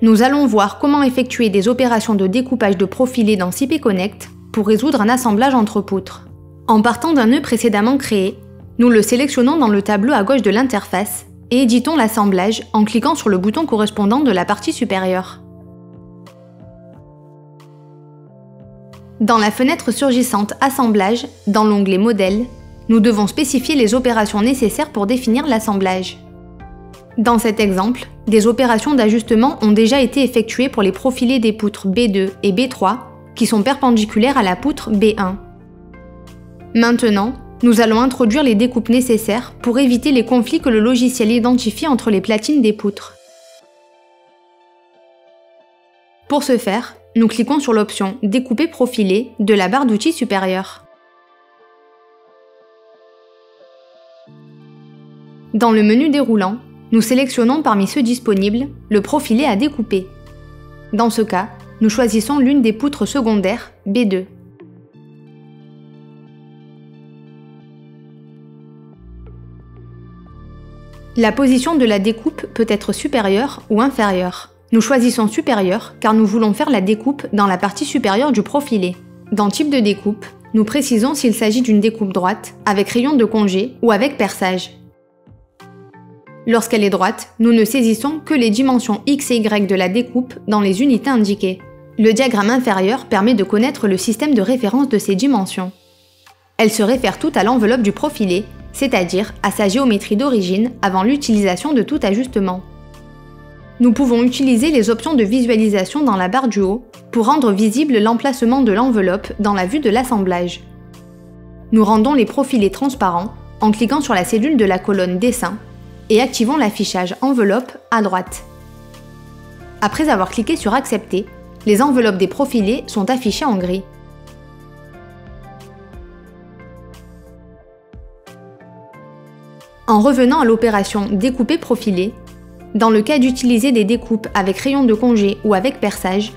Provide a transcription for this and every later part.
Nous allons voir comment effectuer des opérations de découpage de profilés dans CP-Connect pour résoudre un assemblage entre poutres. En partant d'un nœud précédemment créé, nous le sélectionnons dans le tableau à gauche de l'interface et éditons l'assemblage en cliquant sur le bouton correspondant de la partie supérieure. Dans la fenêtre surgissante Assemblage, dans l'onglet Modèle, nous devons spécifier les opérations nécessaires pour définir l'assemblage. Dans cet exemple, des opérations d'ajustement ont déjà été effectuées pour les profilés des poutres B2 et B3 qui sont perpendiculaires à la poutre B1. Maintenant, nous allons introduire les découpes nécessaires pour éviter les conflits que le logiciel identifie entre les platines des poutres. Pour ce faire, nous cliquons sur l'option « Découper profilé » de la barre d'outils supérieure. Dans le menu déroulant, nous sélectionnons parmi ceux disponibles le profilé à découper. Dans ce cas, nous choisissons l'une des poutres secondaires B2. La position de la découpe peut être supérieure ou inférieure. Nous choisissons supérieure car nous voulons faire la découpe dans la partie supérieure du profilé. Dans Type de découpe, nous précisons s'il s'agit d'une découpe droite, avec rayon de congé ou avec perçage. Lorsqu'elle est droite, nous ne saisissons que les dimensions X et Y de la découpe dans les unités indiquées. Le diagramme inférieur permet de connaître le système de référence de ces dimensions. Elles se réfèrent toutes à l'enveloppe du profilé, c'est-à-dire à sa géométrie d'origine avant l'utilisation de tout ajustement. Nous pouvons utiliser les options de visualisation dans la barre du haut pour rendre visible l'emplacement de l'enveloppe dans la vue de l'assemblage. Nous rendons les profilés transparents en cliquant sur la cellule de la colonne Dessin et activons l'affichage Enveloppe à droite. Après avoir cliqué sur Accepter, les enveloppes des profilés sont affichées en gris. En revenant à l'opération Découper profilé, dans le cas d'utiliser des découpes avec rayon de congé ou avec perçage,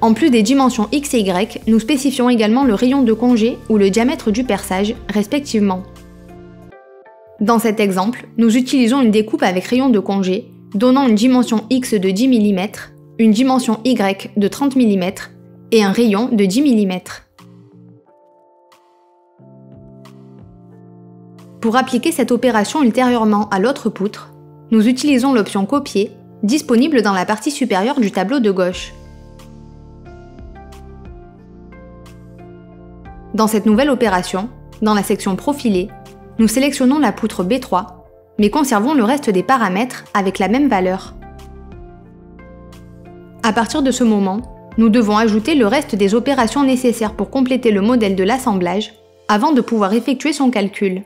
en plus des dimensions X et Y, nous spécifions également le rayon de congé ou le diamètre du perçage, respectivement. Dans cet exemple, nous utilisons une découpe avec rayon de congé, donnant une dimension X de 10 mm, une dimension Y de 30 mm et un rayon de 10 mm. Pour appliquer cette opération ultérieurement à l'autre poutre, nous utilisons l'option Copier, disponible dans la partie supérieure du tableau de gauche. Dans cette nouvelle opération, dans la section Profilé, nous sélectionnons la poutre B3, mais conservons le reste des paramètres avec la même valeur. À partir de ce moment, nous devons ajouter le reste des opérations nécessaires pour compléter le modèle de l'assemblage avant de pouvoir effectuer son calcul.